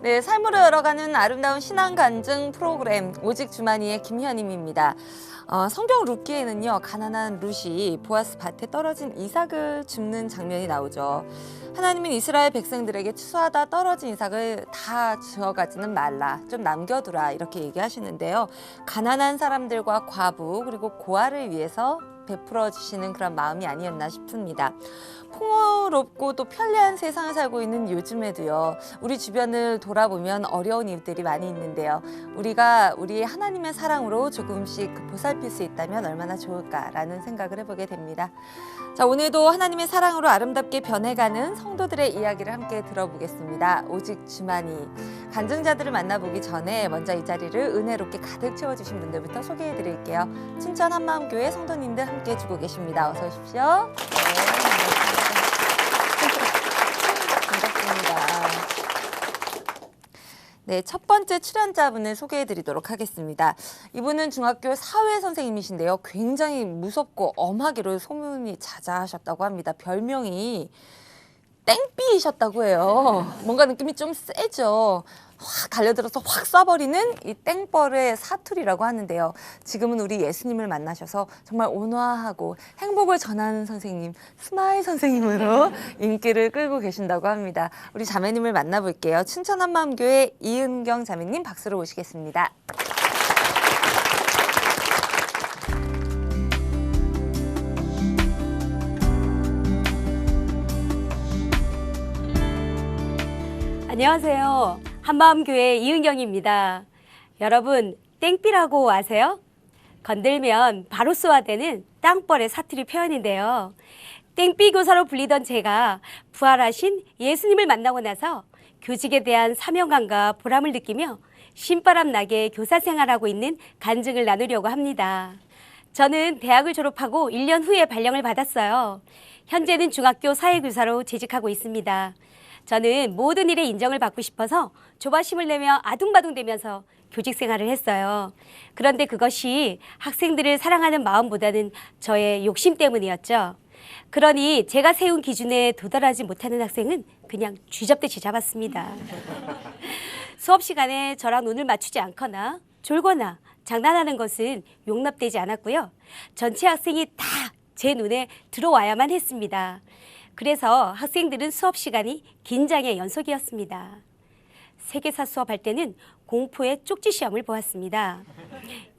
네, 삶으로 열어가는 아름다운 신앙 간증 프로그램 오직 주만이의 김현임입니다. 성경 룻기에는요, 가난한 룻이 보아스 밭에 떨어진 이삭을 줍는 장면이 나오죠. 하나님은 이스라엘 백성들에게 추수하다 떨어진 이삭을 다 주워가지는 말라, 좀 남겨두라 이렇게 얘기하시는데요. 가난한 사람들과 과부 그리고 고아를 위해서 베풀어 주시는 그런 마음이 아니었나 싶습니다. 풍요롭고 또 편리한 세상을 살고 있는 요즘에도요, 우리 주변을 돌아보면 어려운 일들이 많이 있는데요. 우리가 우리의 하나님의 사랑으로 조금씩 보살필 수 있다면 얼마나 좋을까라는 생각을 해보게 됩니다. 자, 오늘도 하나님의 사랑으로 아름답게 변해가는 성도들의 이야기를 함께 들어보겠습니다. 오직 주만이. 간증자들을 만나보기 전에 먼저 이 자리를 은혜롭게 가득 채워주신 분들부터 소개해드릴게요. 춘천 한마음교회 성도님들 함께 해주고 계십니다. 어서 오십시오. 네, 첫 번째 출연자분을 소개해드리도록 하겠습니다. 이분은 중학교 사회 선생님이신데요. 굉장히 무섭고 엄하기로 소문이 자자하셨다고 합니다. 별명이 땡삐이셨다고 해요. 뭔가 느낌이 좀 세죠. 확 달려들어서 확 쏴버리는 이 땡벌의 사투리라고 하는데요. 지금은 우리 예수님을 만나셔서 정말 온화하고 행복을 전하는 선생님, 스마일 선생님으로 인기를 끌고 계신다고 합니다. 우리 자매님을 만나볼게요. 춘천 한마음교회 이은경 자매님 박수로 모시겠습니다. 안녕하세요. 한마음교회 이은경입니다. 여러분, 땡삐라고 아세요? 건들면 바로 쏘아대는 땅벌의 사투리 표현인데요. 땡삐 교사로 불리던 제가 부활하신 예수님을 만나고 나서 교직에 대한 사명감과 보람을 느끼며 신바람 나게 교사 생활하고 있는 간증을 나누려고 합니다. 저는 대학을 졸업하고 1년 후에 발령을 받았어요. 현재는 중학교 사회교사로 재직하고 있습니다. 저는 모든 일에 인정을 받고 싶어서 조바심을 내며 아둥바둥대면서 교직 생활을 했어요. 그런데 그것이 학생들을 사랑하는 마음보다는 저의 욕심 때문이었죠. 그러니 제가 세운 기준에 도달하지 못하는 학생은 그냥 쥐잡듯이 잡았습니다. 수업 시간에 저랑 눈을 맞추지 않거나 졸거나 장난하는 것은 용납되지 않았고요. 전체 학생이 다 제 눈에 들어와야만 했습니다. 그래서 학생들은 수업 시간이 긴장의 연속이었습니다. 세계사 수업할 때는 공포의 쪽지 시험을 보았습니다.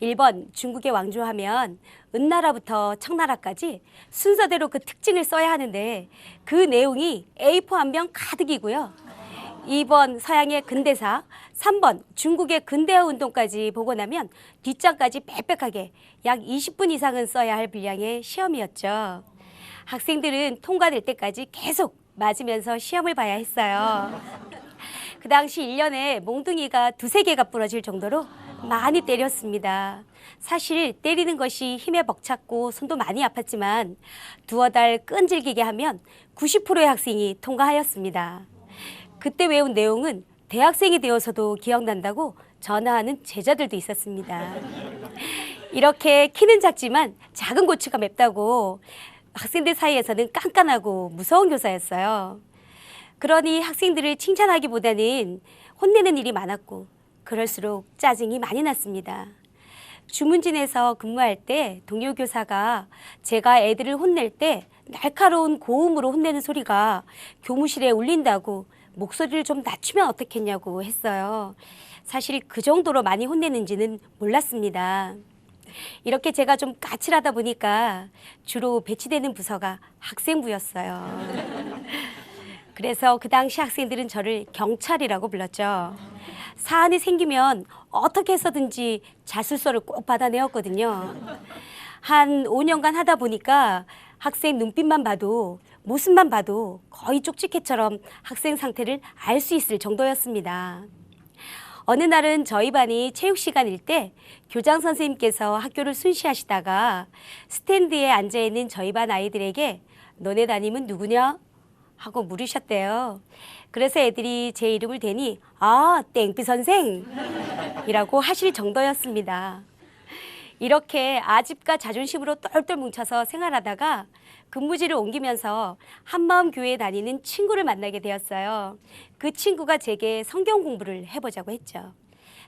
1번 중국의 왕조하면 은나라부터 청나라까지 순서대로 그 특징을 써야 하는데 그 내용이 A4 한 병 가득이고요. 2번 서양의 근대사, 3번 중국의 근대화 운동까지 보고 나면 뒷장까지 빽빽하게 약 20분 이상은 써야 할 분량의 시험이었죠. 학생들은 통과될 때까지 계속 맞으면서 시험을 봐야 했어요. 그 당시 1년에 몽둥이가 2~3개가 부러질 정도로 많이 때렸습니다. 사실 때리는 것이 힘에 벅찼고 손도 많이 아팠지만 두어 달 끈질기게 하면 90%의 학생이 통과하였습니다. 그때 외운 내용은 대학생이 되어서도 기억난다고 전화하는 제자들도 있었습니다. 이렇게 키는 작지만 작은 고추가 맵다고 학생들 사이에서는 깐깐하고 무서운 교사였어요. 그러니 학생들을 칭찬하기보다는 혼내는 일이 많았고 그럴수록 짜증이 많이 났습니다. 주문진에서 근무할 때 동료 교사가 제가 애들을 혼낼 때 날카로운 고음으로 혼내는 소리가 교무실에 울린다고 목소리를 좀 낮추면 어떻겠냐고 했어요. 사실 그 정도로 많이 혼내는지는 몰랐습니다. 이렇게 제가 좀 까칠하다 보니까 주로 배치되는 부서가 학생부였어요. 그래서 그 당시 학생들은 저를 경찰이라고 불렀죠. 사안이 생기면 어떻게 해서든지 자술서를 꼭 받아내었거든요. 한 5년간 하다 보니까 학생 눈빛만 봐도 모습만 봐도 거의 쪽지캐처럼 학생 상태를 알 수 있을 정도였습니다. 어느 날은 저희 반이 체육 시간일 때 교장 선생님께서 학교를 순시하시다가 스탠드에 앉아있는 저희 반 아이들에게 너네 담임은 누구냐? 하고 물으셨대요. 그래서 애들이 제 이름을 대니 아, 땡삐 선생! 이라고 하실 정도였습니다. 이렇게 아집과 자존심으로 똘똘 뭉쳐서 생활하다가 근무지를 옮기면서 한마음 교회에 다니는 친구를 만나게 되었어요. 그 친구가 제게 성경 공부를 해보자고 했죠.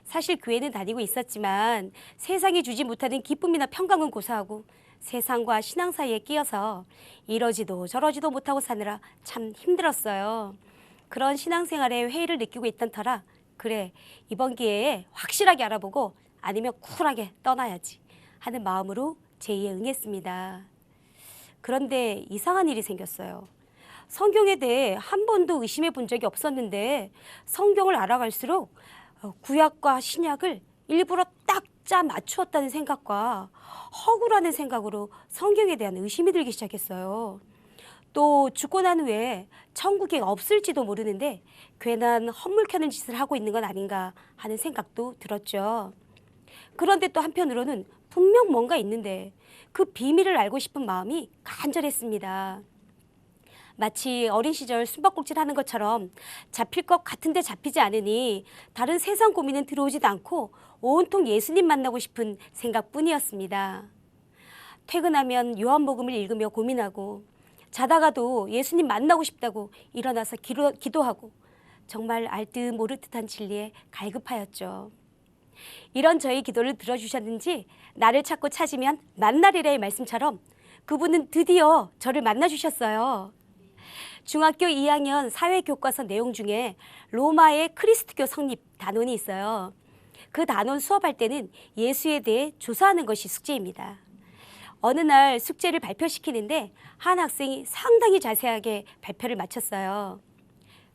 사실 교회는 다니고 있었지만 세상이 주지 못하는 기쁨이나 평강은 고사하고 세상과 신앙 사이에 끼어서 이러지도 저러지도 못하고 사느라 참 힘들었어요. 그런 신앙생활에 회의를 느끼고 있던 터라 그래 이번 기회에 확실하게 알아보고 아니면 쿨하게 떠나야지 하는 마음으로 제의에 응했습니다. 그런데 이상한 일이 생겼어요. 성경에 대해 한 번도 의심해 본 적이 없었는데 성경을 알아갈수록 구약과 신약을 일부러 딱 짜 맞추었다는 생각과 허구라는 생각으로 성경에 대한 의심이 들기 시작했어요. 또 죽고 난 후에 천국이 없을지도 모르는데 괜한 헛물 켜는 짓을 하고 있는 건 아닌가 하는 생각도 들었죠. 그런데 또 한편으로는 분명 뭔가 있는데 그 비밀을 알고 싶은 마음이 간절했습니다. 마치 어린 시절 숨바꼭질 하는 것처럼 잡힐 것 같은데 잡히지 않으니 다른 세상 고민은 들어오지도 않고 온통 예수님 만나고 싶은 생각뿐이었습니다. 퇴근하면 요한복음을 읽으며 고민하고 자다가도 예수님 만나고 싶다고 일어나서 기도하고 정말 알듯 모를 듯한 진리에 갈급하였죠. 이런 저희 기도를 들어주셨는지 나를 찾고 찾으면 만나리라의 말씀처럼 그분은 드디어 저를 만나주셨어요. 중학교 2학년 사회교과서 내용 중에 로마의 크리스트교 성립 단원이 있어요. 그 단원 수업할 때는 예수에 대해 조사하는 것이 숙제입니다. 어느 날 숙제를 발표시키는데 한 학생이 상당히 자세하게 발표를 마쳤어요.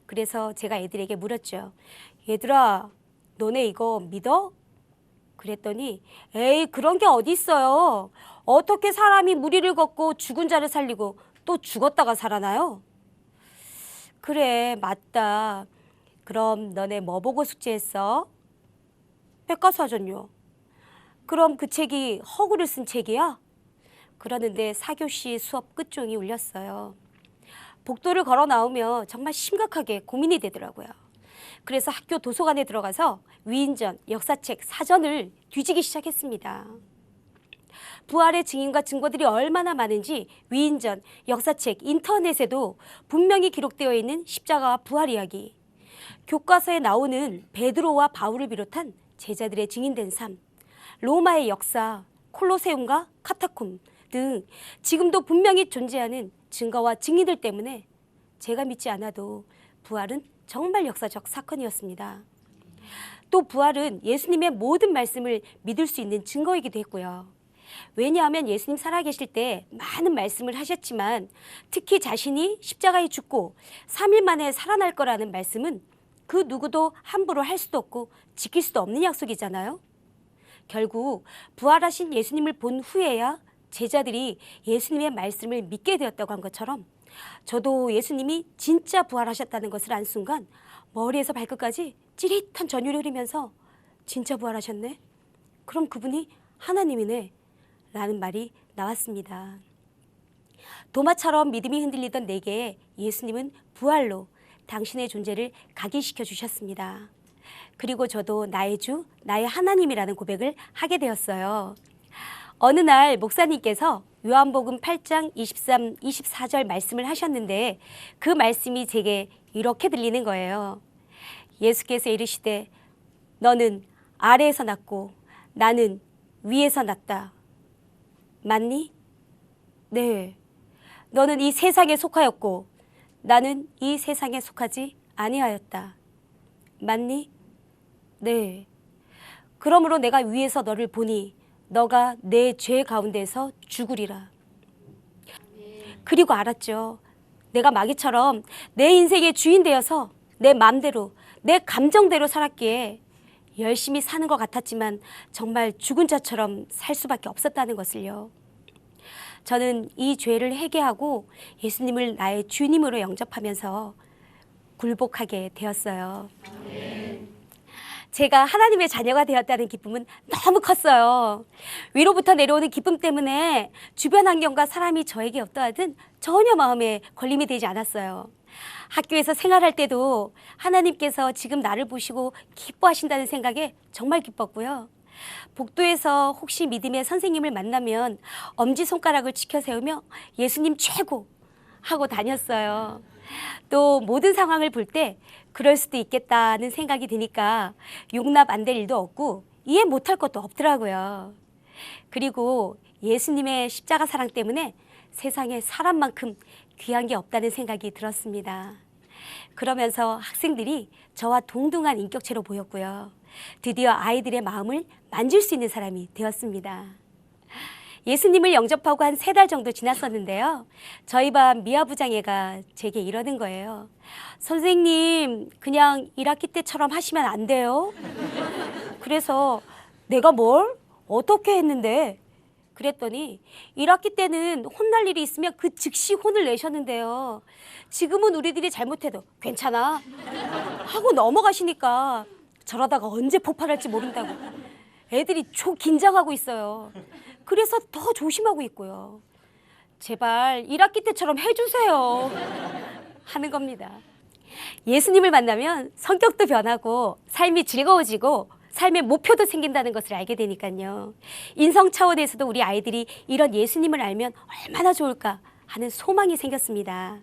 그래서 제가 애들에게 물었죠. 얘들아, 너네 이거 믿어? 그랬더니 에이 그런 게 어디 있어요. 어떻게 사람이 무리를 걷고 죽은 자를 살리고 또 죽었다가 살아나요? 그래 맞다. 그럼 너네 뭐 보고 숙제했어? 백과사전요. 그럼 그 책이 허구를 쓴 책이야? 그러는데 4교시 수업 끝종이 울렸어요. 복도를 걸어 나오며 정말 심각하게 고민이 되더라고요. 그래서 학교 도서관에 들어가서 위인전, 역사책, 사전을 뒤지기 시작했습니다. 부활의 증인과 증거들이 얼마나 많은지 위인전, 역사책, 인터넷에도 분명히 기록되어 있는 십자가와 부활 이야기, 교과서에 나오는 베드로와 바울을 비롯한 제자들의 증인된 삶, 로마의 역사, 콜로세움과 카타콤 등 지금도 분명히 존재하는 증거와 증인들 때문에 제가 믿지 않아도 부활은 정말 역사적 사건이었습니다. 또 부활은 예수님의 모든 말씀을 믿을 수 있는 증거이기도 했고요. 왜냐하면 예수님 살아계실 때 많은 말씀을 하셨지만 특히 자신이 십자가에 죽고 3일 만에 살아날 거라는 말씀은 그 누구도 함부로 할 수도 없고 지킬 수도 없는 약속이잖아요. 결국 부활하신 예수님을 본 후에야 제자들이 예수님의 말씀을 믿게 되었다고 한 것처럼 저도 예수님이 진짜 부활하셨다는 것을 안 순간 머리에서 발끝까지 찌릿한 전율이 흐르면서 진짜 부활하셨네? 그럼 그분이 하나님이네 라는 말이 나왔습니다. 도마처럼 믿음이 흔들리던 내게 예수님은 부활로 당신의 존재를 각인시켜 주셨습니다. 그리고 저도 나의 주, 나의 하나님이라는 고백을 하게 되었어요. 어느 날 목사님께서 요한복음 8장 23, 24절 말씀을 하셨는데 그 말씀이 제게 이렇게 들리는 거예요. 예수께서 이르시되 너는 아래에서 났고 나는 위에서 났다. 맞니? 네. 너는 이 세상에 속하였고 나는 이 세상에 속하지 아니하였다. 맞니? 네. 그러므로 내가 위에서 너를 보니 너가 내 죄 가운데서 죽으리라. 그리고 알았죠. 내가 마귀처럼 내 인생의 주인 되어서 내 마음대로 내 감정대로 살았기에 열심히 사는 것 같았지만 정말 죽은 자처럼 살 수밖에 없었다는 것을요. 저는 이 죄를 회개하고 예수님을 나의 주님으로 영접하면서 굴복하게 되었어요. 제가 하나님의 자녀가 되었다는 기쁨은 너무 컸어요. 위로부터 내려오는 기쁨 때문에 주변 환경과 사람이 저에게 어떠하든 전혀 마음에 걸림이 되지 않았어요. 학교에서 생활할 때도 하나님께서 지금 나를 보시고 기뻐하신다는 생각에 정말 기뻤고요. 복도에서 혹시 믿음의 선생님을 만나면 엄지손가락을 치켜 세우며 예수님 최고 하고 다녔어요. 또 모든 상황을 볼 때 그럴 수도 있겠다는 생각이 드니까 용납 안 될 일도 없고 이해 못할 것도 없더라고요. 그리고 예수님의 십자가 사랑 때문에 세상에 사람만큼 귀한 게 없다는 생각이 들었습니다. 그러면서 학생들이 저와 동등한 인격체로 보였고요. 드디어 아이들의 마음을 만질 수 있는 사람이 되었습니다. 예수님을 영접하고 한 3달 정도 지났었는데요. 저희 반 미아 부장애가 제게 이러는 거예요. 선생님, 그냥 1학기 때처럼 하시면 안 돼요? 그래서 내가 뭘? 어떻게 했는데? 그랬더니 1학기 때는 혼날 일이 있으면 그 즉시 혼을 내셨는데요. 지금은 우리들이 잘못해도 괜찮아 하고 넘어가시니까 저러다가 언제 폭발할지 모른다고 애들이 긴장하고 있어요. 그래서 더 조심하고 있고요. 제발 1학기 때처럼 해주세요 하는 겁니다. 예수님을 만나면 성격도 변하고 삶이 즐거워지고 삶의 목표도 생긴다는 것을 알게 되니까요. 인성 차원에서도 우리 아이들이 이런 예수님을 알면 얼마나 좋을까 하는 소망이 생겼습니다.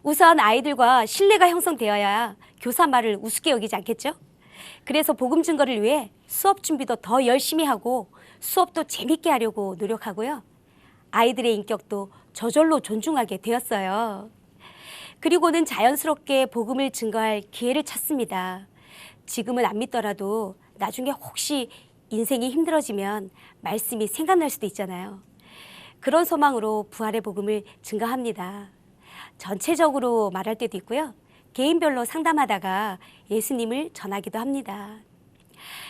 우선 아이들과 신뢰가 형성되어야 교사 말을 우습게 여기지 않겠죠? 그래서 복음 증거를 위해 수업 준비도 더 열심히 하고 수업도 재밌게 하려고 노력하고요. 아이들의 인격도 저절로 존중하게 되었어요. 그리고는 자연스럽게 복음을 증거할 기회를 찾습니다. 지금은 안 믿더라도 나중에 혹시 인생이 힘들어지면 말씀이 생각날 수도 있잖아요. 그런 소망으로 부활의 복음을 증거합니다. 전체적으로 말할 때도 있고요. 개인별로 상담하다가 예수님을 전하기도 합니다.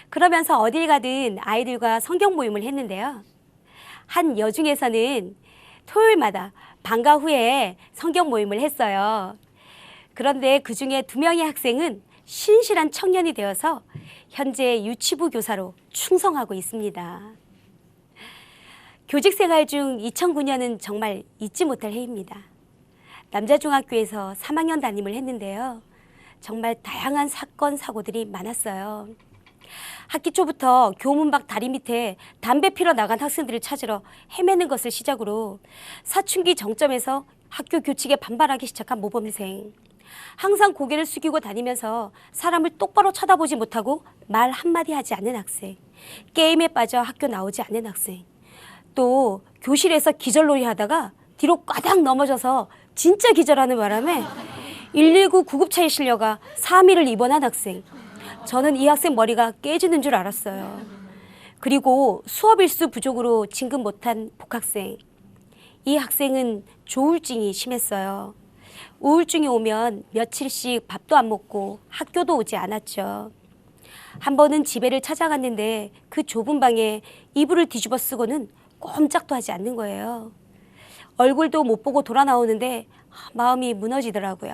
그러면서 어딜 가든 아이들과 성경 모임을 했는데요. 한 여중에서는 토요일마다 방과 후에 성경 모임을 했어요. 그런데 그중에 2명의 학생은 신실한 청년이 되어서 현재 유치부 교사로 충성하고 있습니다. 교직 생활 중 2009년은 정말 잊지 못할 해입니다. 남자중학교에서 3학년 담임을 했는데요. 정말 다양한 사건, 사고들이 많았어요. 학기 초부터 교문 밖 다리 밑에 담배 피러 나간 학생들을 찾으러 헤매는 것을 시작으로 사춘기 정점에서 학교 규칙에 반발하기 시작한 모범생, 항상 고개를 숙이고 다니면서 사람을 똑바로 쳐다보지 못하고 말 한마디 하지 않는 학생, 게임에 빠져 학교 나오지 않는 학생, 또 교실에서 기절놀이 하다가 뒤로 꽈당 넘어져서 진짜 기절하는 바람에 119 구급차에 실려가 3일을 입원한 학생. 저는 이 학생 머리가 깨지는 줄 알았어요. 그리고 수업 일수 부족으로 진급 못한 복학생. 이 학생은 조울증이 심했어요. 우울증이 오면 며칠씩 밥도 안 먹고 학교도 오지 않았죠. 한 번은 집에를 찾아갔는데 그 좁은 방에 이불을 뒤집어 쓰고는 꼼짝도 하지 않는 거예요. 얼굴도 못 보고 돌아 나오는데 마음이 무너지더라고요.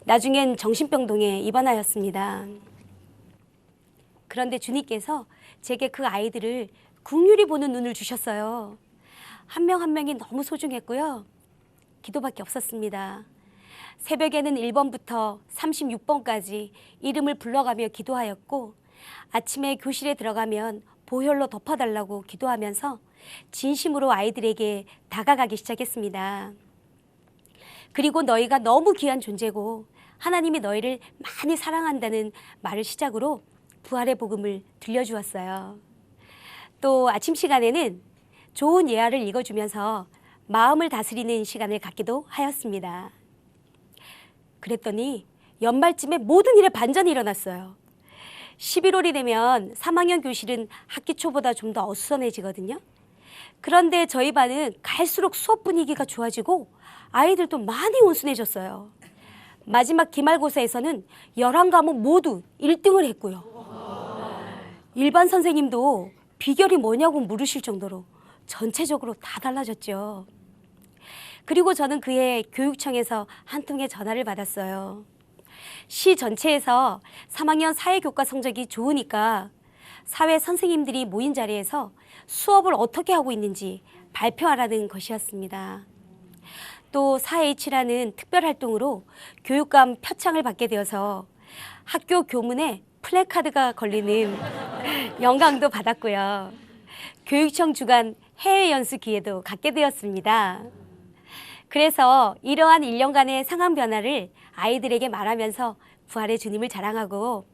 나중엔 정신병동에 입원하였습니다. 그런데 주님께서 제게 그 아이들을 긍휼히 보는 눈을 주셨어요. 한 명 한 명이 너무 소중했고요. 기도밖에 없었습니다. 새벽에는 1번부터 36번까지 이름을 불러가며 기도하였고 아침에 교실에 들어가면 보혈로 덮어달라고 기도하면서 진심으로 아이들에게 다가가기 시작했습니다. 그리고 너희가 너무 귀한 존재고 하나님이 너희를 많이 사랑한다는 말을 시작으로 부활의 복음을 들려주었어요. 또 아침 시간에는 좋은 예화를 읽어주면서 마음을 다스리는 시간을 갖기도 하였습니다. 그랬더니 연말쯤에 모든 일에 반전이 일어났어요. 11월이 되면 3학년 교실은 학기 초보다 좀 더 어수선해지거든요. 그런데 저희 반은 갈수록 수업 분위기가 좋아지고 아이들도 많이 온순해졌어요. 마지막 기말고사에서는 11과목 모두 1등을 했고요. 일반 선생님도 비결이 뭐냐고 물으실 정도로 전체적으로 다 달라졌죠. 그리고 저는 그해 교육청에서 한 통의 전화를 받았어요. 시 전체에서 3학년 사회교과 성적이 좋으니까 사회 선생님들이 모인 자리에서 수업을 어떻게 하고 있는지 발표하라는 것이었습니다. 또 4H라는 특별활동으로 교육감 표창을 받게 되어서 학교 교문에 플래카드가 걸리는 영광도 받았고요. 교육청 주관 해외 연수 기회도 갖게 되었습니다. 그래서 이러한 1년간의 상황 변화를 아이들에게 말하면서 부활의 주님을 자랑하고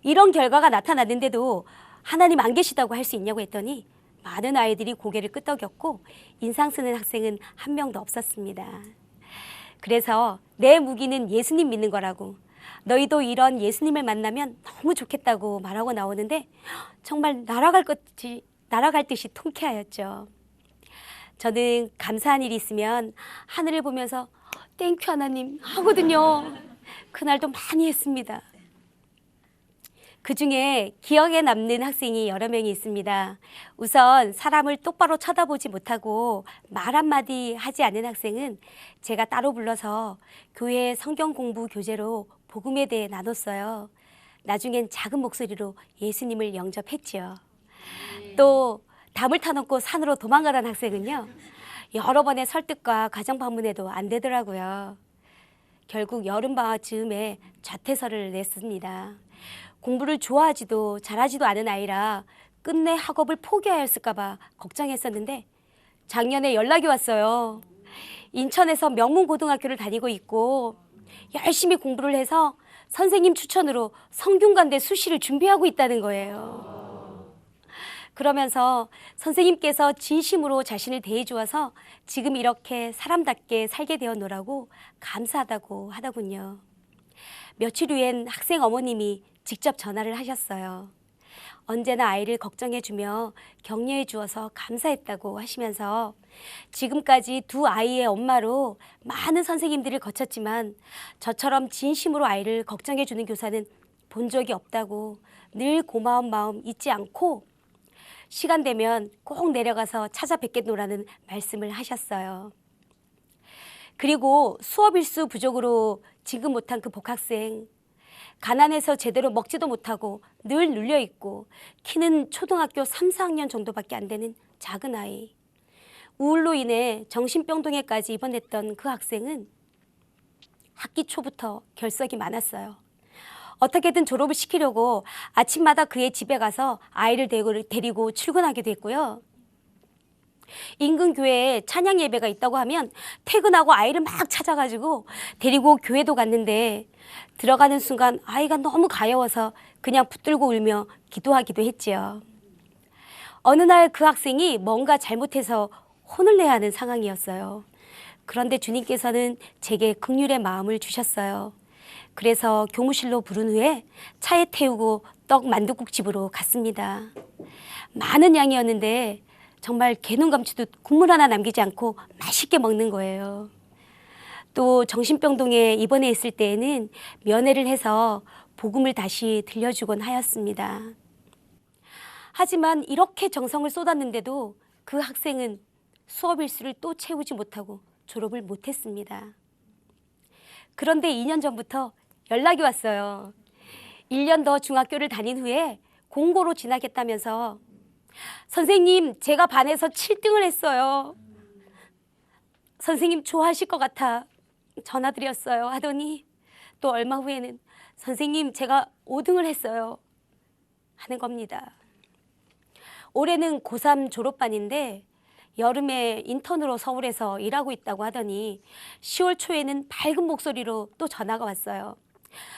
이런 결과가 나타났는데도 하나님 안 계시다고 할 수 있냐고 했더니 많은 아이들이 고개를 끄덕였고 인상 쓰는 학생은 한 명도 없었습니다. 그래서 내 무기는 예수님 믿는 거라고 너희도 이런 예수님을 만나면 너무 좋겠다고 말하고 나오는데 정말 날아갈 듯이 통쾌하였죠. 저는 감사한 일이 있으면 하늘을 보면서 땡큐 하나님 하거든요. 그날도 많이 했습니다. 그중에 기억에 남는 학생이 여러 명이 있습니다. 우선 사람을 똑바로 쳐다보지 못하고 말 한마디 하지 않는 학생은 제가 따로 불러서 교회 성경 공부 교재로 복음에 대해 나눴어요. 나중엔 작은 목소리로 예수님을 영접했지요. 또 담을 타놓고 산으로 도망가던 학생은요. 여러 번의 설득과 가정 방문에도 안 되더라고요. 결국 여름방학 즈음에 자퇴서를 냈습니다. 공부를 좋아하지도 잘하지도 않은 아이라 끝내 학업을 포기하였을까 봐 걱정했었는데 작년에 연락이 왔어요. 인천에서 명문고등학교를 다니고 있고 열심히 공부를 해서 선생님 추천으로 성균관대 수시를 준비하고 있다는 거예요. 그러면서 선생님께서 진심으로 자신을 대해주어서 지금 이렇게 사람답게 살게 되었노라고 감사하다고 하더군요. 며칠 후엔 학생 어머님이 직접 전화를 하셨어요. 언제나 아이를 걱정해주며 격려해 주어서 감사했다고 하시면서 지금까지 두 아이의 엄마로 많은 선생님들을 거쳤지만 저처럼 진심으로 아이를 걱정해 주는 교사는 본 적이 없다고 늘 고마운 마음 잊지 않고 시간 되면 꼭 내려가서 찾아뵙겠노라는 말씀을 하셨어요. 그리고 수업 일수 부족으로 진급 못한 그 복학생, 가난해서 제대로 먹지도 못하고 늘 눌려있고 키는 초등학교 3, 4학년 정도밖에 안 되는 작은 아이, 우울로 인해 정신병동에까지 입원했던 그 학생은 학기 초부터 결석이 많았어요. 어떻게든 졸업을 시키려고 아침마다 그의 집에 가서 아이를 데리고 출근하기도 했고요. 인근 교회에 찬양 예배가 있다고 하면 퇴근하고 아이를 막 찾아가지고 데리고 교회도 갔는데 들어가는 순간 아이가 너무 가여워서 그냥 붙들고 울며 기도하기도 했지요. 어느 날 그 학생이 뭔가 잘못해서 혼을 내야 하는 상황이었어요. 그런데 주님께서는 제게 긍휼의 마음을 주셨어요. 그래서 교무실로 부른 후에 차에 태우고 떡 만둣국집으로 갔습니다. 많은 양이었는데 정말 개눈 감추듯 국물 하나 남기지 않고 맛있게 먹는 거예요. 또 정신병동에 입원해 있을 때에는 면회를 해서 복음을 다시 들려주곤 하였습니다. 하지만 이렇게 정성을 쏟았는데도 그 학생은 수업 일수를 또 채우지 못하고 졸업을 못했습니다. 그런데 2년 전부터 연락이 왔어요. 1년 더 중학교를 다닌 후에 공고로 진학했다면서 선생님, 제가 반에서 7등을 했어요. 선생님 좋아하실 것 같아 전화드렸어요 하더니 또 얼마 후에는 선생님 제가 5등을 했어요 하는 겁니다. 올해는 고3 졸업반인데 여름에 인턴으로 서울에서 일하고 있다고 하더니 10월 초에는 밝은 목소리로 또 전화가 왔어요.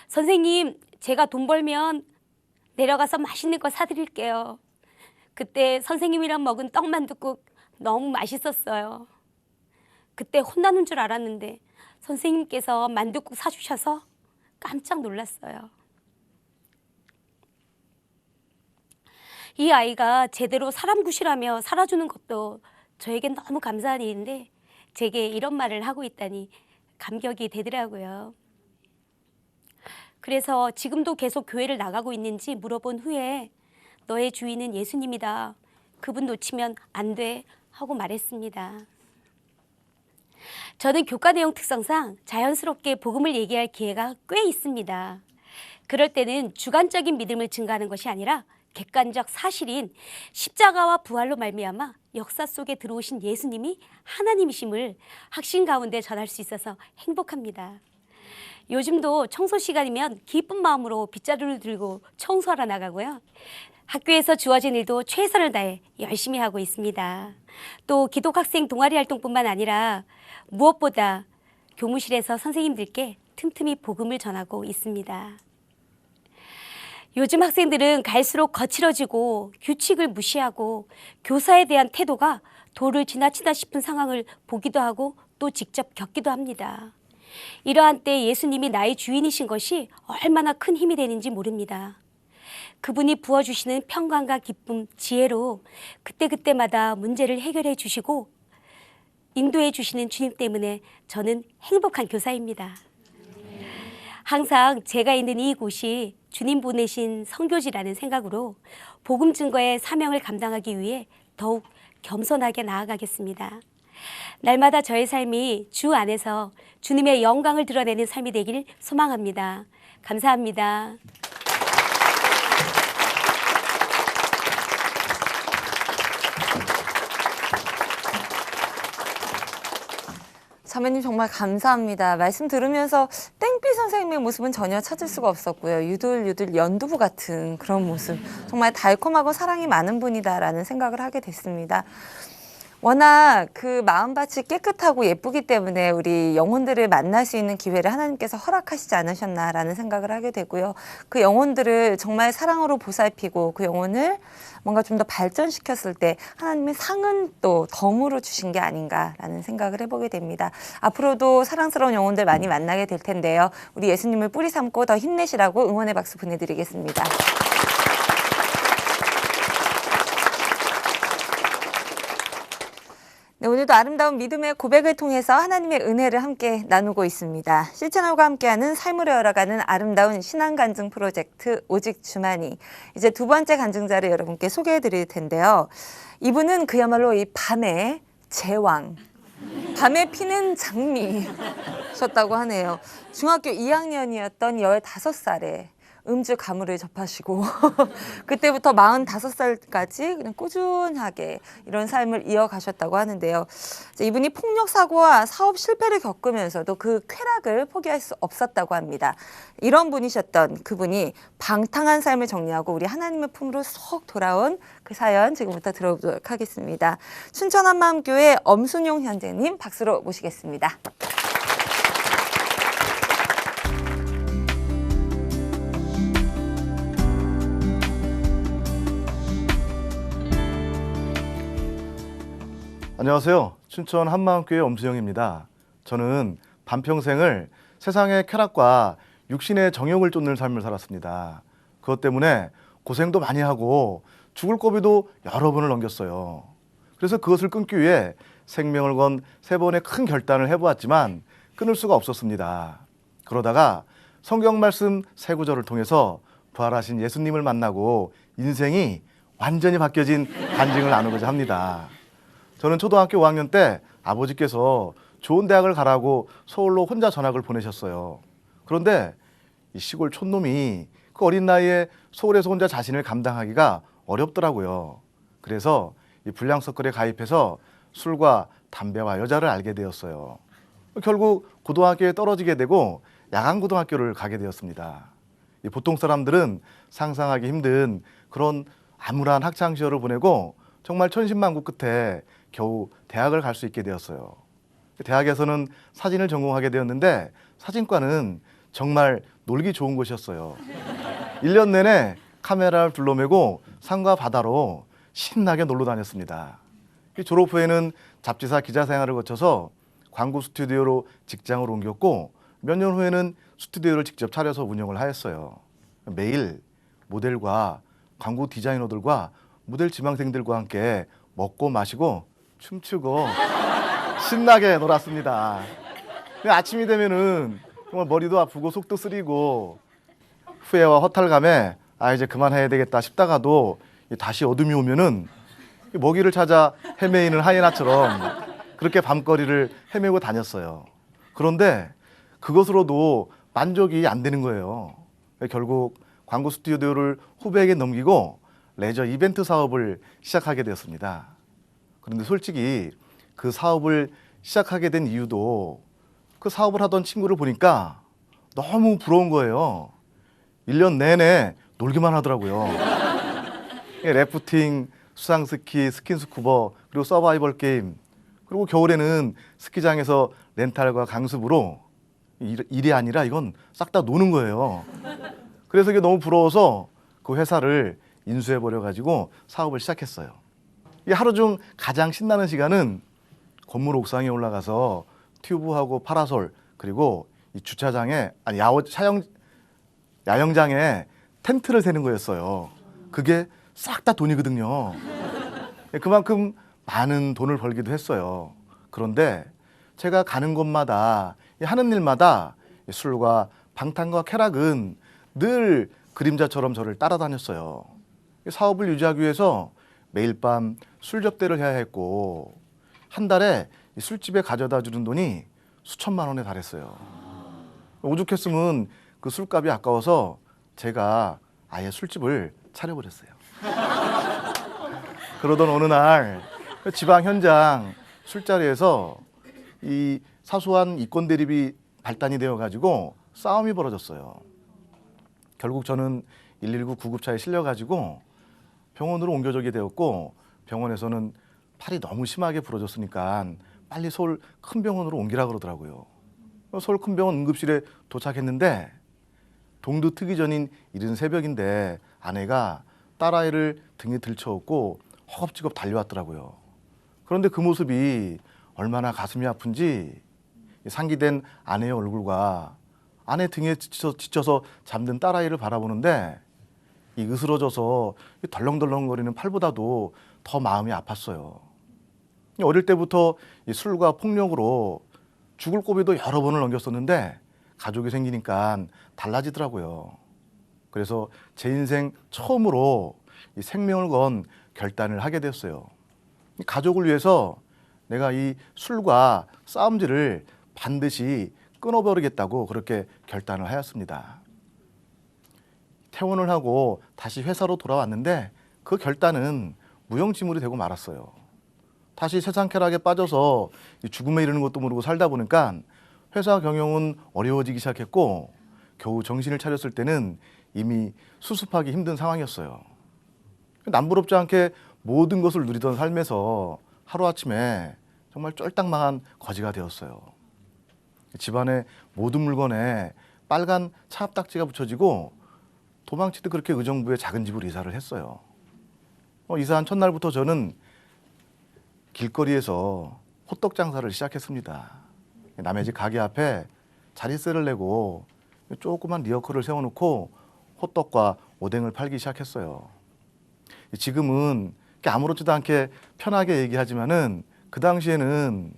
선생님, 제가 돈 벌면 내려가서 맛있는 거 사드릴게요. 그때 선생님이랑 먹은 떡만둣국 너무 맛있었어요. 그때 혼나는 줄 알았는데 선생님께서 만둣국 사주셔서 깜짝 놀랐어요. 이 아이가 제대로 사람 구실하며 살아주는 것도 저에겐 너무 감사한 일인데 제게 이런 말을 하고 있다니 감격이 되더라고요. 그래서 지금도 계속 교회를 나가고 있는지 물어본 후에 너의 주인은 예수님이다. 그분 놓치면 안 돼 하고 말했습니다. 저는 교과 내용 특성상 자연스럽게 복음을 얘기할 기회가 꽤 있습니다. 그럴 때는 주관적인 믿음을 증가하는 것이 아니라 객관적 사실인 십자가와 부활로 말미암아 역사 속에 들어오신 예수님이 하나님이심을 학신 가운데 전할 수 있어서 행복합니다. 요즘도 청소 시간이면 기쁜 마음으로 빗자루를 들고 청소하러 나가고요. 학교에서 주어진 일도 최선을 다해 열심히 하고 있습니다. 또 기독학생 동아리 활동뿐만 아니라 무엇보다 교무실에서 선생님들께 틈틈이 복음을 전하고 있습니다. 요즘 학생들은 갈수록 거칠어지고 규칙을 무시하고 교사에 대한 태도가 도를 지나치다 싶은 상황을 보기도 하고 또 직접 겪기도 합니다. 이러한 때 예수님이 나의 주인이신 것이 얼마나 큰 힘이 되는지 모릅니다. 그분이 부어주시는 평강과 기쁨, 지혜로 그때그때마다 문제를 해결해 주시고 인도해 주시는 주님 때문에 저는 행복한 교사입니다. 항상 제가 있는 이곳이 주님 보내신 선교지라는 생각으로 복음 증거의 사명을 감당하기 위해 더욱 겸손하게 나아가겠습니다. 날마다 저의 삶이 주 안에서 주님의 영광을 드러내는 삶이 되길 소망합니다. 감사합니다. 자매님 정말 감사합니다. 말씀 들으면서 땡삐 선생님의 모습은 전혀 찾을 수가 없었고요. 유들유들 연두부 같은 그런 모습. 정말 달콤하고 사랑이 많은 분이다라는 생각을 하게 됐습니다. 워낙 그 마음밭이 깨끗하고 예쁘기 때문에 우리 영혼들을 만날 수 있는 기회를 하나님께서 허락하시지 않으셨나라는 생각을 하게 되고요. 그 영혼들을 정말 사랑으로 보살피고 그 영혼을 뭔가 좀 더 발전시켰을 때 하나님의 상은 또 덤으로 주신 게 아닌가라는 생각을 해보게 됩니다. 앞으로도 사랑스러운 영혼들 많이 만나게 될 텐데요. 우리 예수님을 뿌리 삼고 더 힘내시라고 응원의 박수 보내드리겠습니다. 네, 오늘도 아름다운 믿음의 고백을 통해서 하나님의 은혜를 함께 나누고 있습니다. 실천하고 함께하는 삶으로 열어가는 아름다운 신앙 간증 프로젝트 오직 주만이 이제 두 번째 간증자를 여러분께 소개해 드릴 텐데요. 이분은 그야말로 이 밤의 제왕, 밤에 피는 장미셨다고 하네요. 중학교 2학년이었던 15살에 음주 가물을 접하시고 그때부터 45살까지 그냥 꾸준하게 이런 삶을 이어가셨다고 하는데요. 이분이 폭력 사고와 사업 실패를 겪으면서도 그 쾌락을 포기할 수 없었다고 합니다. 이런 분이셨던 그분이 방탕한 삶을 정리하고 우리 하나님의 품으로 쏙 돌아온 그 사연 지금부터 들어보도록 하겠습니다. 춘천 한마음교회 엄순용 현재님 박수로 모시겠습니다. 안녕하세요. 춘천 한마음교회 엄수영입니다. 저는 반평생을 세상의 쾌락과 육신의 정욕을 쫓는 삶을 살았습니다. 그것 때문에 고생도 많이 하고 죽을 고비도 여러 번을 넘겼어요. 그래서 그것을 끊기 위해 생명을 건 3번의 큰 결단을 해보았지만 끊을 수가 없었습니다. 그러다가 성경 말씀 3구절을 통해서 부활하신 예수님을 만나고 인생이 완전히 바뀌어진 간증을 나누고자 합니다. 저는 초등학교 5학년 때 아버지께서 좋은 대학을 가라고 서울로 혼자 전학을 보내셨어요. 그런데 이 시골 촌놈이 그 어린 나이에 서울에서 혼자 자신을 감당하기가 어렵더라고요. 그래서 이 불량 서클에 가입해서 술과 담배와 여자를 알게 되었어요. 결국 고등학교에 떨어지게 되고 야간 고등학교를 가게 되었습니다. 이 보통 사람들은 상상하기 힘든 그런 암울한 학창 시절을 보내고 정말 천신만고 끝에 겨우 대학을 갈 수 있게 되었어요. 대학에서는 사진을 전공하게 되었는데 사진과는 정말 놀기 좋은 곳이었어요. 1년 내내 카메라를 둘러매고 산과 바다로 신나게 놀러 다녔습니다. 졸업 후에는 잡지사 기자 생활을 거쳐서 광고 스튜디오로 직장을 옮겼고 몇 년 후에는 스튜디오를 직접 차려서 운영을 하였어요. 매일 모델과 광고 디자이너들과 모델 지망생들과 함께 먹고 마시고 춤추고 신나게 놀았습니다. 아침이 되면은 정말 머리도 아프고 속도 쓰리고 후회와 허탈감에 이제 그만해야 되겠다 싶다가도 다시 어둠이 오면은 먹이를 찾아 헤매이는 하이에나처럼 그렇게 밤거리를 헤매고 다녔어요. 그런데 그것으로도 만족이 안 되는 거예요. 결국 광고 스튜디오를 후배에게 넘기고 레저 이벤트 사업을 시작하게 되었습니다. 그런데 솔직히 그 사업을 시작하게 된 이유도 그 사업을 하던 친구를 보니까 너무 부러운 거예요. 1년 내내 놀기만 하더라고요. 래프팅, 수상스키, 스킨스쿠버, 그리고 서바이벌 게임, 그리고 겨울에는 스키장에서 렌탈과 강습으로 일이 아니라 이건 싹 다 노는 거예요. 그래서 이게 너무 부러워서 그 회사를 인수해버려가지고 사업을 시작했어요. 이 하루 중 가장 신나는 시간은 건물 옥상에 올라가서 튜브하고 파라솔, 그리고 이 주차장에, 아니 야영장에 텐트를 세는 거였어요. 그게 싹 다 돈이거든요. 그만큼 많은 돈을 벌기도 했어요. 그런데 제가 가는 곳마다, 하는 일마다 술과 방탕과 쾌락은 늘 그림자처럼 저를 따라다녔어요. 사업을 유지하기 위해서 매일 밤 술 접대를 해야 했고, 한 달에 술집에 가져다 주는 돈이 수천만 원에 달했어요. 오죽했으면 그 술값이 아까워서 제가 아예 술집을 차려버렸어요. 그러던 어느 날 지방 현장 술자리에서 이 사소한 이권 대립이 발단이 되어가지고 싸움이 벌어졌어요. 결국 저는 119 구급차에 실려가지고 병원으로 옮겨지게 되었고, 병원에서는 팔이 너무 심하게 부러졌으니까 빨리 서울 큰 병원으로 옮기라 그러더라고요. 서울 큰 병원 응급실에 도착했는데 동두 트기 전인 이른 새벽인데 아내가 딸아이를 등에 들쳐업고 허겁지겁 달려왔더라고요. 그런데 그 모습이 얼마나 가슴이 아픈지 상기된 아내의 얼굴과 아내 등에 지쳐서 잠든 딸아이를 바라보는데 이 으스러져서 덜렁덜렁거리는 팔보다도 더 마음이 아팠어요. 어릴 때부터 이 술과 폭력으로 죽을 고비도 여러 번을 넘겼었는데 가족이 생기니까 달라지더라고요. 그래서 제 인생 처음으로 이 생명을 건 결단을 하게 됐어요. 가족을 위해서 내가 이 술과 싸움질을 반드시 끊어버리겠다고 그렇게 결단을 하였습니다. 퇴원을 하고 다시 회사로 돌아왔는데 그 결단은 무용지물이 되고 말았어요. 다시 세상 쾌락에 빠져서 죽음에 이르는 것도 모르고 살다 보니까 회사 경영은 어려워지기 시작했고, 겨우 정신을 차렸을 때는 이미 수습하기 힘든 상황이었어요. 남부럽지 않게 모든 것을 누리던 삶에서 하루아침에 정말 쫄딱 망한 거지가 되었어요. 집안의 모든 물건에 빨간 차압딱지가 붙여지고 도망치듯 그렇게 의정부의 작은 집으로 이사를 했어요. 이사한 첫날부터 저는 길거리에서 호떡 장사를 시작했습니다. 남의 집 가게 앞에 자릿세를 내고 조그만 리어커를 세워놓고 호떡과 오뎅을 팔기 시작했어요. 지금은 아무렇지도 않게 편하게 얘기하지만은 그 당시에는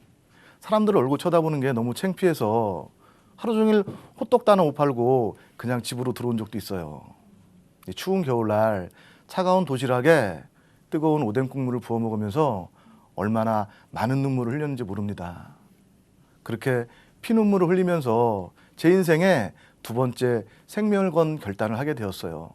사람들 얼굴 쳐다보는 게 너무 창피해서 하루 종일 호떡도 하나 못 팔고 그냥 집으로 들어온 적도 있어요. 추운 겨울날 차가운 도시락에 뜨거운 오뎅 국물을 부어 먹으면서 얼마나 많은 눈물을 흘렸는지 모릅니다. 그렇게 피눈물을 흘리면서 제 인생에 두 번째 생명을 건 결단을 하게 되었어요.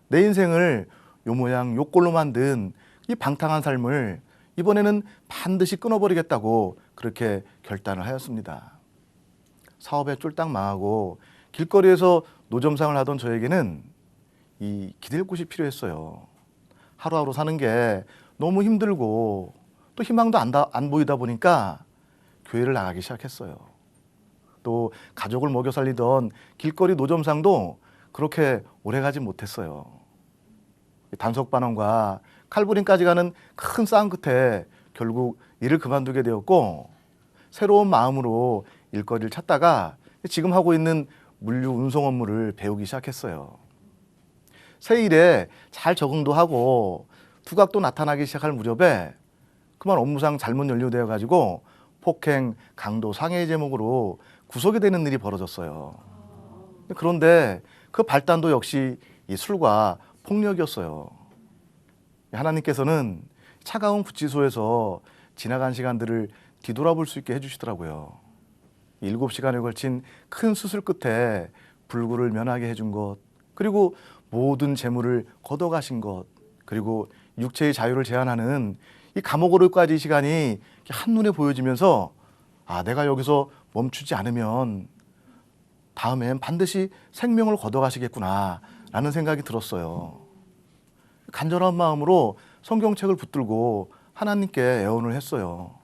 내 인생을 요 모양 요 꼴로 만든 이 방탕한 삶을 이번에는 반드시 끊어버리겠다고 그렇게 결단을 하였습니다. 사업에 쫄딱 망하고 길거리에서 노점상을 하던 저에게는 이 기댈 곳이 필요했어요. 하루하루 사는 게 너무 힘들고 또 희망도 안 보이다 보니까 교회를 나가기 시작했어요. 또 가족을 먹여 살리던 길거리 노점상도 그렇게 오래가지 못했어요. 단속반원과 칼부림까지 가는 큰 싸움 끝에 결국 일을 그만두게 되었고, 새로운 마음으로 일거리를 찾다가 지금 하고 있는 물류 운송 업무를 배우기 시작했어요. 새 일에 잘 적응도 하고 두각도 나타나기 시작할 무렵에 그만 업무상 잘못 연루되어 가지고 폭행, 강도, 상해 제목으로 구속이 되는 일이 벌어졌어요. 그런데 그 발단도 역시 이 술과 폭력이었어요. 하나님께서는 차가운 구치소에서 지나간 시간들을 뒤돌아볼 수 있게 해주시더라고요. 7시간에 걸친 큰 수술 끝에 불구를 면하게 해준 것, 그리고 모든 재물을 걷어가신 것, 그리고 육체의 자유를 제한하는 이 감옥으로까지 시간이 한눈에 보여지면서 내가 여기서 멈추지 않으면 다음엔 반드시 생명을 거둬가시겠구나라는 생각이 들었어요. 간절한 마음으로 성경책을 붙들고 하나님께 애원을 했어요.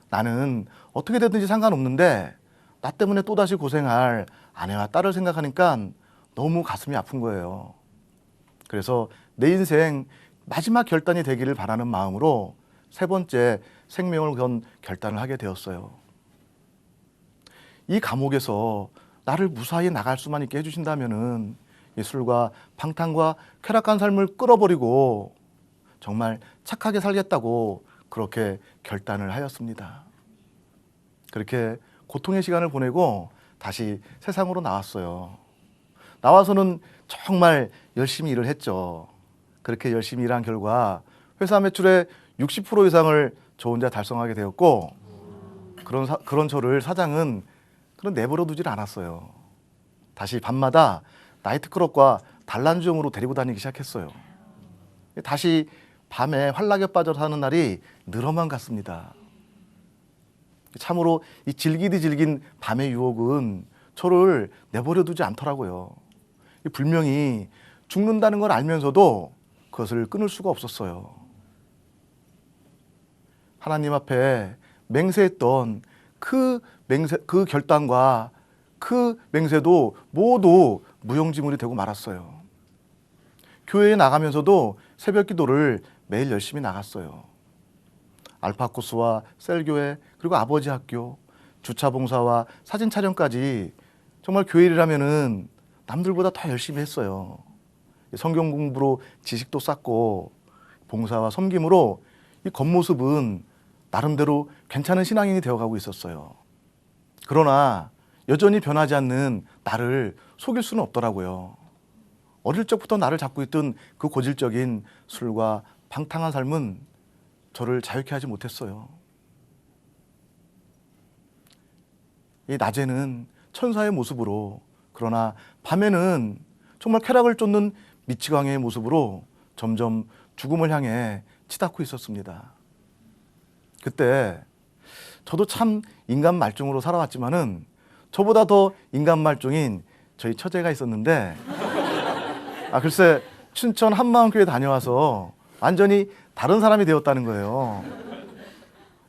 나는 어떻게 되든지 상관없는데 나 때문에 또다시 고생할 아내와 딸을 생각하니까 너무 가슴이 아픈 거예요. 그래서 내 인생 마지막 결단이 되기를 바라는 마음으로 세 번째 생명을 건 결단을 하게 되었어요. 이 감옥에서 나를 무사히 나갈 수만 있게 해주신다면은 이 술과 방탕과 쾌락한 삶을 끌어버리고 정말 착하게 살겠다고 그렇게 결단을 하였습니다. 그렇게 고통의 시간을 보내고 다시 세상으로 나왔어요. 나와서는 정말 열심히 일을 했죠. 그렇게 열심히 일한 결과 회사 매출의 60% 이상을 저 혼자 달성하게 되었고 그런 저를 사장은 내버려 두질 않았어요. 다시 밤마다 나이트클럽과 단란주점으로 데리고 다니기 시작했어요. 다시 밤에 환락에 빠져 사는 날이 늘어만 갔습니다. 참으로 이 질기디 질긴 밤의 유혹은 저를 내버려 두지 않더라고요. 분명히 죽는다는 걸 알면서도 그것을 끊을 수가 없었어요. 하나님 앞에 맹세했던 그 결단과 그 맹세도 모두 무용지물이 되고 말았어요. 교회에 나가면서도 새벽 기도를 매일 열심히 나갔어요. 알파코스와 셀교회 그리고 아버지 학교, 주차 봉사와 사진 촬영까지 정말 교회 일이라면은 남들보다 더 열심히 했어요. 성경 공부로 지식도 쌓고 봉사와 섬김으로 이 겉모습은 나름대로 괜찮은 신앙인이 되어가고 있었어요. 그러나 여전히 변하지 않는 나를 속일 수는 없더라고요. 어릴 적부터 나를 잡고 있던 그 고질적인 술과 방탕한 삶은 저를 자유케 하지 못했어요. 이 낮에는 천사의 모습으로, 그러나 밤에는 정말 쾌락을 쫓는 미치광이의 모습으로 점점 죽음을 향해 치닫고 있었습니다. 그때 저도 참 인간 말종으로 살아왔지만은 저보다 더 인간 말종인 저희 처제가 있었는데 글쎄 춘천 한마음교회 다녀와서 완전히 다른 사람이 되었다는 거예요.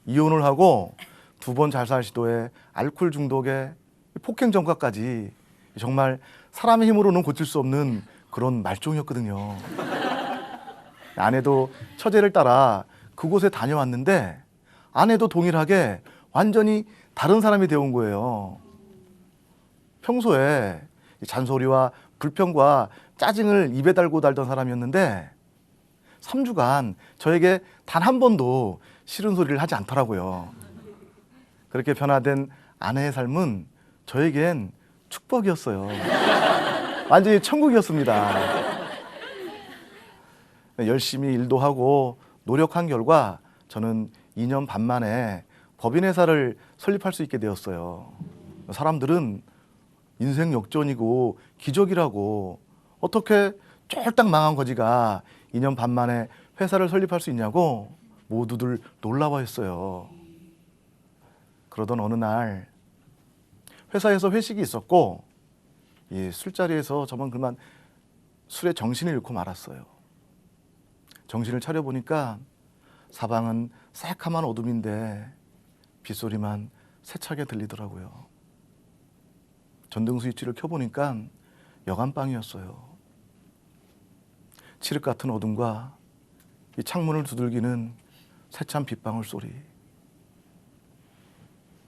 이혼을 하고 2번 잘 살 시도에 알코올 중독에 폭행 전과까지 정말 사람의 힘으로는 고칠 수 없는 그런 말종이었거든요. 아내도 처제를 따라 그곳에 다녀왔는데 아내도 동일하게 완전히 다른 사람이 되어온 거예요. 평소에 잔소리와 불평과 짜증을 입에 달고 달던 사람이었는데 3주간 저에게 단 한 번도 싫은 소리를 하지 않더라고요. 그렇게 변화된 아내의 삶은 저에겐 축복이었어요. 완전히 천국이었습니다. 열심히 일도 하고 노력한 결과 저는 2년 반 만에 법인회사를 설립할 수 있게 되었어요. 사람들은 인생 역전이고 기적이라고 어떻게 쫄딱 망한 거지가 2년 반 만에 회사를 설립할 수 있냐고 모두들 놀라워했어요. 그러던 어느 날 회사에서 회식이 있었고 이 술자리에서 저만 그만 술에 정신을 잃고 말았어요. 정신을 차려보니까 사방은 새카만 어둠인데 빗소리만 세차게 들리더라고요. 전등 스위치를 켜보니까 여간방이었어요. 칠흑 같은 어둠과 이 창문을 두들기는 세찬 빗방울 소리,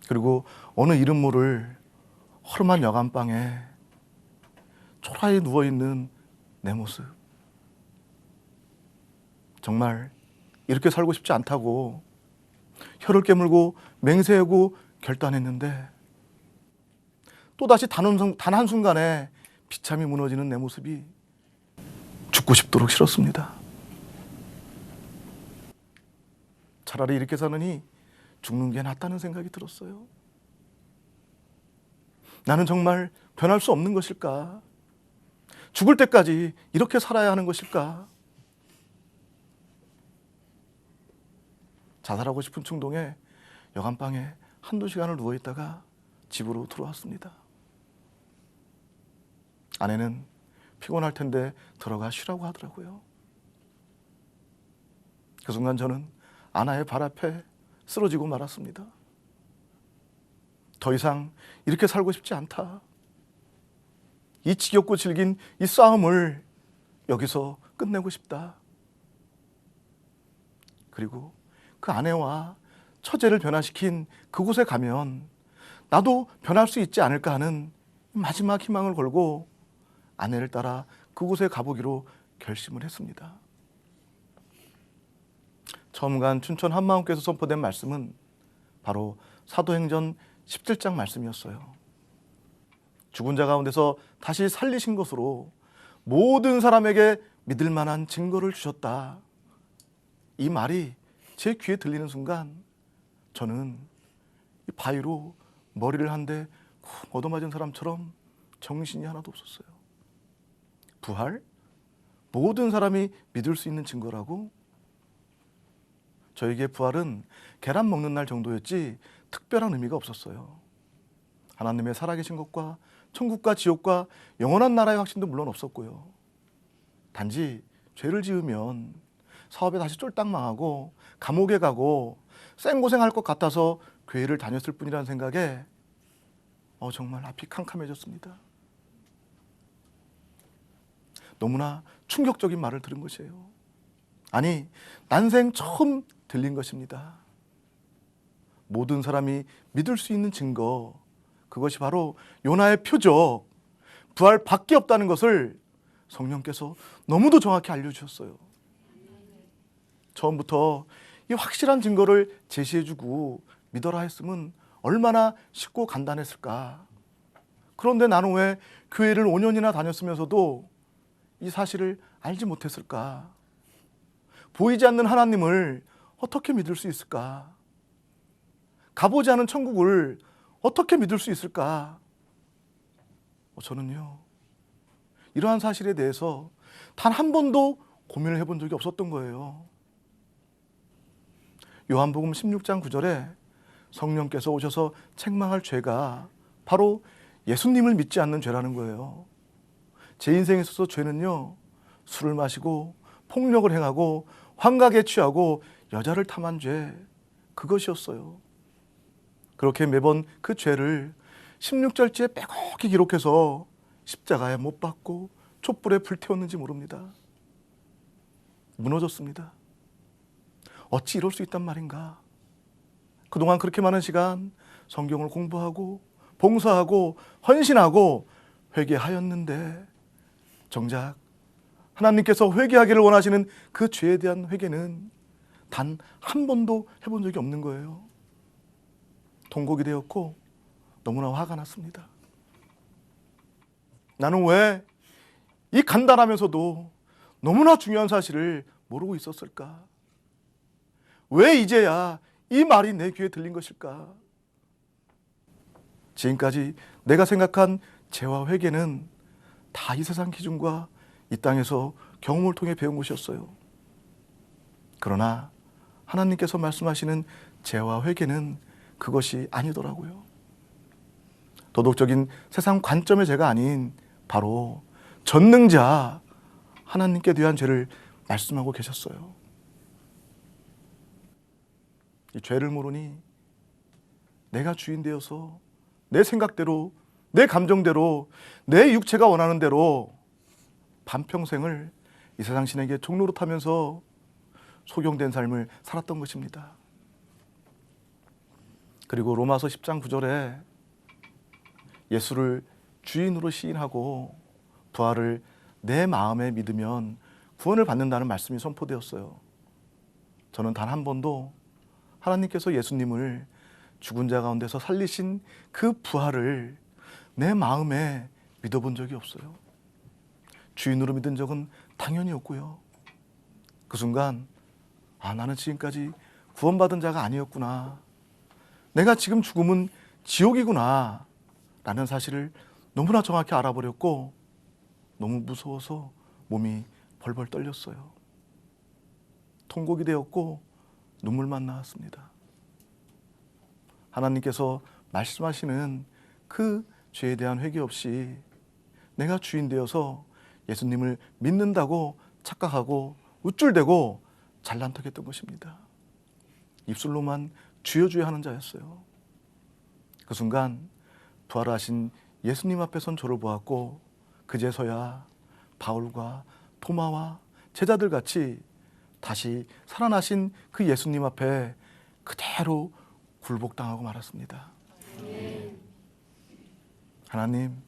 그리고 어느 이름 모를 허름한 여간방에 초라히 누워있는 내 모습. 정말 이렇게 살고 싶지 않다고 혀를 깨물고 맹세하고 결단했는데 또다시 단 한순간에 비참히 무너지는 내 모습이 죽고 싶도록 싫었습니다. 차라리 이렇게 사느니 죽는 게 낫다는 생각이 들었어요. 나는 정말 변할 수 없는 것일까? 죽을 때까지 이렇게 살아야 하는 것일까? 자살하고 싶은 충동에 여간방에 한두 시간을 누워있다가 집으로 들어왔습니다. 아내는 피곤할 텐데 들어가 쉬라고 하더라고요. 그 순간 저는 아내의 발 앞에 쓰러지고 말았습니다. 더 이상 이렇게 살고 싶지 않다. 이 지겹고 질긴 이 싸움을 여기서 끝내고 싶다. 그리고 그 아내와 처제를 변화시킨 그곳에 가면 나도 변할 수 있지 않을까 하는 마지막 희망을 걸고 아내를 따라 그곳에 가보기로 결심을 했습니다. 처음 간 춘천 한마음교회에서 선포된 말씀은 바로 사도행전 17장 말씀이었어요. 죽은 자 가운데서 다시 살리신 것으로 모든 사람에게 믿을 만한 증거를 주셨다. 이 말이 제 귀에 들리는 순간 저는 이 바위로 머리를 한 대 얻어맞은 사람처럼 정신이 하나도 없었어요. 부활? 모든 사람이 믿을 수 있는 증거라고? 저에게 부활은 계란 먹는 날 정도였지 특별한 의미가 없었어요. 하나님의 살아계신 것과 천국과 지옥과 영원한 나라의 확신도 물론 없었고요. 단지 죄를 지으면 사업에 다시 쫄딱 망하고 감옥에 가고 생고생할 것 같아서 교회를 다녔을 뿐이라는 생각에 정말 앞이 캄캄해졌습니다. 너무나 충격적인 말을 들은 것이에요. 아니, 난생 처음 들린 것입니다. 모든 사람이 믿을 수 있는 증거, 그것이 바로 요나의 표적, 부활밖에 없다는 것을 성령께서 너무도 정확히 알려주셨어요. 처음부터 이 확실한 증거를 제시해주고 믿어라 했으면 얼마나 쉽고 간단했을까. 그런데 나는 왜 교회를 5년이나 다녔으면서도 이 사실을 알지 못했을까? 보이지 않는 하나님을 어떻게 믿을 수 있을까? 가보지 않은 천국을 어떻게 믿을 수 있을까? 저는요, 이러한 사실에 대해서 단 한 번도 고민을 해본 적이 없었던 거예요. 요한복음 16장 9절에 성령께서 오셔서 책망할 죄가 바로 예수님을 믿지 않는 죄라는 거예요. 제 인생에 있어서 죄는요, 술을 마시고 폭력을 행하고 환각에 취하고 여자를 탐한 죄, 그것이었어요. 그렇게 매번 그 죄를 16절째에 빼곡히 기록해서 십자가에 못 박고 촛불에 불태웠는지 모릅니다. 무너졌습니다. 어찌 이럴 수 있단 말인가? 그동안 그렇게 많은 시간 성경을 공부하고 봉사하고 헌신하고 회개하였는데 정작 하나님께서 회개하기를 원하시는 그 죄에 대한 회개는 단 한 번도 해본 적이 없는 거예요. 통곡이 되었고 너무나 화가 났습니다. 나는 왜 이 간단하면서도 너무나 중요한 사실을 모르고 있었을까? 왜 이제야 이 말이 내 귀에 들린 것일까? 지금까지 내가 생각한 죄와 회개는 다 이 세상 기준과 이 땅에서 경험을 통해 배운 것이었어요. 그러나 하나님께서 말씀하시는 죄와 회개는 그것이 아니더라고요. 도덕적인 세상 관점의 죄가 아닌 바로 전능자 하나님께 대한 죄를 말씀하고 계셨어요. 이 죄를 모르니 내가 주인 되어서 내 생각대로, 내 감정대로, 내 육체가 원하는 대로 반평생을 이 세상 신에게 종노릇하면서 소경된 삶을 살았던 것입니다. 그리고 로마서 10장 9절에 예수를 주인으로 시인하고 부활을 내 마음에 믿으면 구원을 받는다는 말씀이 선포되었어요. 저는 단 한 번도 하나님께서 예수님을 죽은 자 가운데서 살리신 그 부활을 내 마음에 믿어본 적이 없어요. 주인으로 믿은 적은 당연히 없고요. 그 순간 나는 지금까지 구원받은 자가 아니었구나. 내가 지금 죽음은 지옥이구나 라는 사실을 너무나 정확히 알아버렸고 너무 무서워서 몸이 벌벌 떨렸어요. 통곡이 되었고 눈물만 나왔습니다. 하나님께서 말씀하시는 그 죄에 대한 회개 없이 내가 주인 되어서 예수님을 믿는다고 착각하고 우쭐대고 잘난 척했던 것입니다. 입술로만 주여 주여 하는 자였어요. 그 순간 부활하신 예수님 앞에 선 저를 보았고 그제서야 바울과 도마와 제자들 같이 다시 살아나신 그 예수님 앞에 그대로 굴복당하고 말았습니다. 하나님,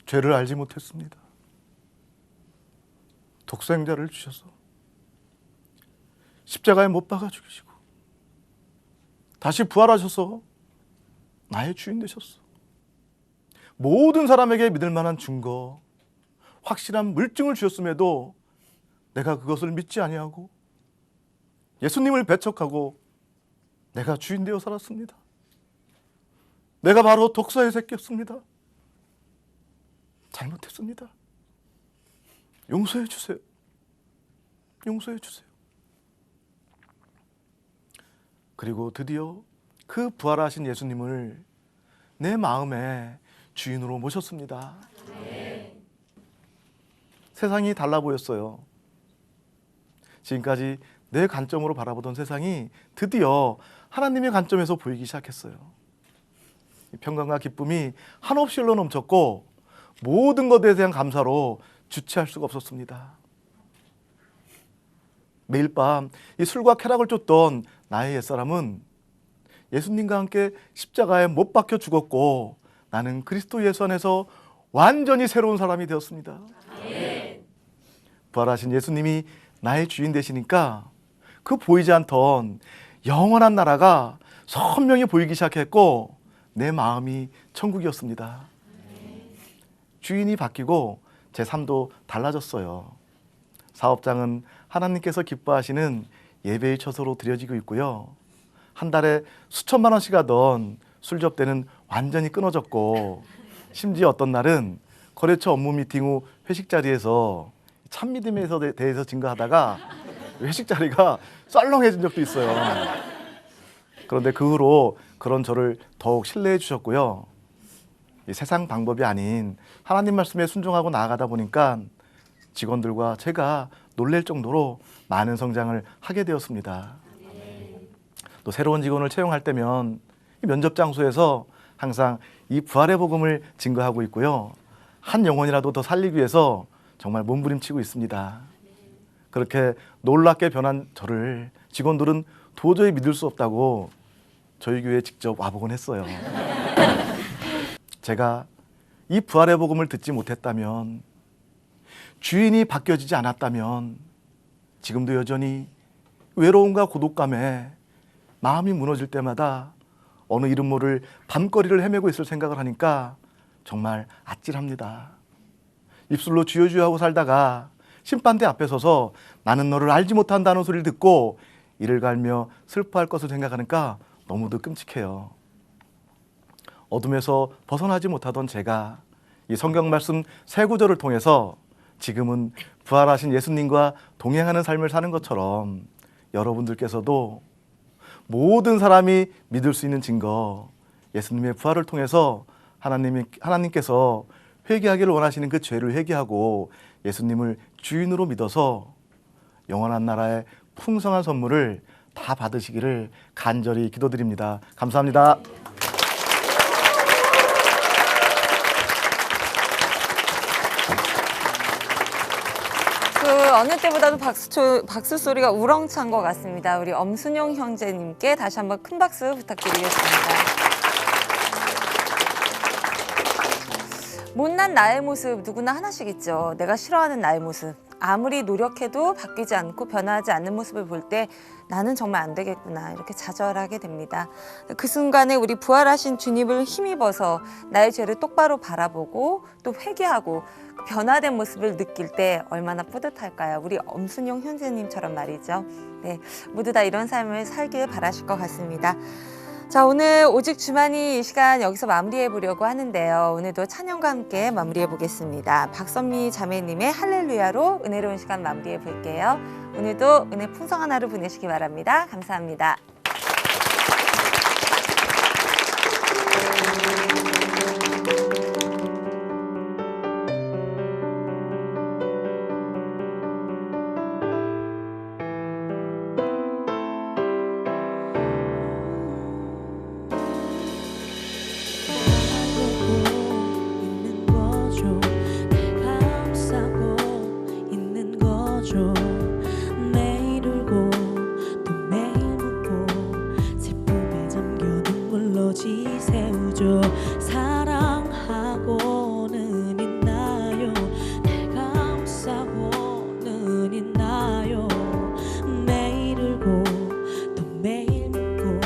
죄를 알지 못했습니다. 독생자를 주셔서 십자가에 못 박아 죽이시고 다시 부활하셔서 나의 주인 되셨어. 모든 사람에게 믿을 만한 증거, 확실한 물증을 주셨음에도 내가 그것을 믿지 아니하고 예수님을 배척하고 내가 주인 되어 살았습니다. 내가 바로 독사의 새끼였습니다. 잘못했습니다. 용서해 주세요. 용서해 주세요. 그리고 드디어 그 부활하신 예수님을 내 마음의 주인으로 모셨습니다. 세상이 달라 보였어요. 지금까지 내 관점으로 바라보던 세상이 드디어 하나님의 관점에서 보이기 시작했어요. 평강과 기쁨이 한없이 흘러 넘쳤고 모든 것에 대한 감사로 주체할 수가 없었습니다. 매일 밤 이 술과 쾌락을 쫓던 나의 옛사람은 예수님과 함께 십자가에 못 박혀 죽었고 나는 그리스도 예수 안에서 완전히 새로운 사람이 되었습니다. 부활하신 예수님이 나의 주인 되시니까 그 보이지 않던 영원한 나라가 선명히 보이기 시작했고 내 마음이 천국이었습니다. 주인이 바뀌고 제 삶도 달라졌어요. 사업장은 하나님께서 기뻐하시는 예배의 처소로 드려지고 있고요. 한 달에 수천만 원씩 하던 술 접대는 완전히 끊어졌고 심지어 어떤 날은 거래처 업무 미팅 후 회식 자리에서 참믿음에 대해서 증거하다가 회식 자리가 썰렁해진 적도 있어요. 그런데 그 후로 그런 저를 더욱 신뢰해 주셨고요. 이 세상 방법이 아닌 하나님 말씀에 순종하고 나아가다 보니까 직원들과 제가 놀랄 정도로 많은 성장을 하게 되었습니다. 또 새로운 직원을 채용할 때면 면접 장소에서 항상 이 부활의 복음을 증거하고 있고요. 한 영혼이라도 더 살리기 위해서 정말 몸부림치고 있습니다. 그렇게 놀랍게 변한 저를 직원들은 도저히 믿을 수 없다고 저희 교회에 직접 와보곤 했어요. 제가 이 부활의 복음을 듣지 못했다면, 주인이 바뀌어지지 않았다면 지금도 여전히 외로움과 고독감에 마음이 무너질 때마다 어느 이름 모를 밤거리를 헤매고 있을 생각을 하니까 정말 아찔합니다. 입술로 주여 주여 하고 살다가 심판대 앞에 서서 나는 너를 알지 못한다는 소리를 듣고 이를 갈며 슬퍼할 것을 생각하니까 너무도 끔찍해요. 어둠에서 벗어나지 못하던 제가 이 성경 말씀 세 구절을 통해서 지금은 부활하신 예수님과 동행하는 삶을 사는 것처럼 여러분들께서도 모든 사람이 믿을 수 있는 증거, 예수님의 부활을 통해서 하나님께서 회개하기를 원하시는 그 죄를 회개하고 예수님을 주인으로 믿어서 영원한 나라의 풍성한 선물을 다 받으시기를 간절히 기도드립니다. 감사합니다. 어느 때보다도 박수 소리가 우렁찬 것 같습니다. 우리 엄순용 형제님께 다시 한번 큰 박수 부탁드리겠습니다. 못난 나의 모습 누구나 하나씩 있죠. 내가 싫어하는 나의 모습. 아무리 노력해도 바뀌지 않고 변하지 않는 모습을 볼 때 나는 정말 안 되겠구나 이렇게 좌절하게 됩니다. 그 순간에 우리 부활하신 주님을 힘입어서 나의 죄를 똑바로 바라보고 또 회개하고 변화된 모습을 느낄 때 얼마나 뿌듯할까요? 우리 엄순용 형제님처럼 말이죠. 네, 모두 다 이런 삶을 살길 바라실 것 같습니다. 자, 오늘 오직 주만이 이 시간 여기서 마무리해 보려고 하는데요. 오늘도 찬양과 함께 마무리해 보겠습니다. 박선미 자매님의 할렐루야로 은혜로운 시간 마무리해 볼게요. 오늘도 은혜 풍성한 하루 보내시기 바랍니다. 감사합니다. 거짓 세우죠. 사랑하고는 있나요? 날 감싸고는 있나요? 매일 울고 또 매일 묻고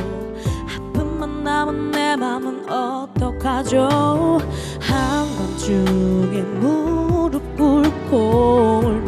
아픔만 남은 내 맘은 어떡하죠? 한밤중에 무릎 꿇고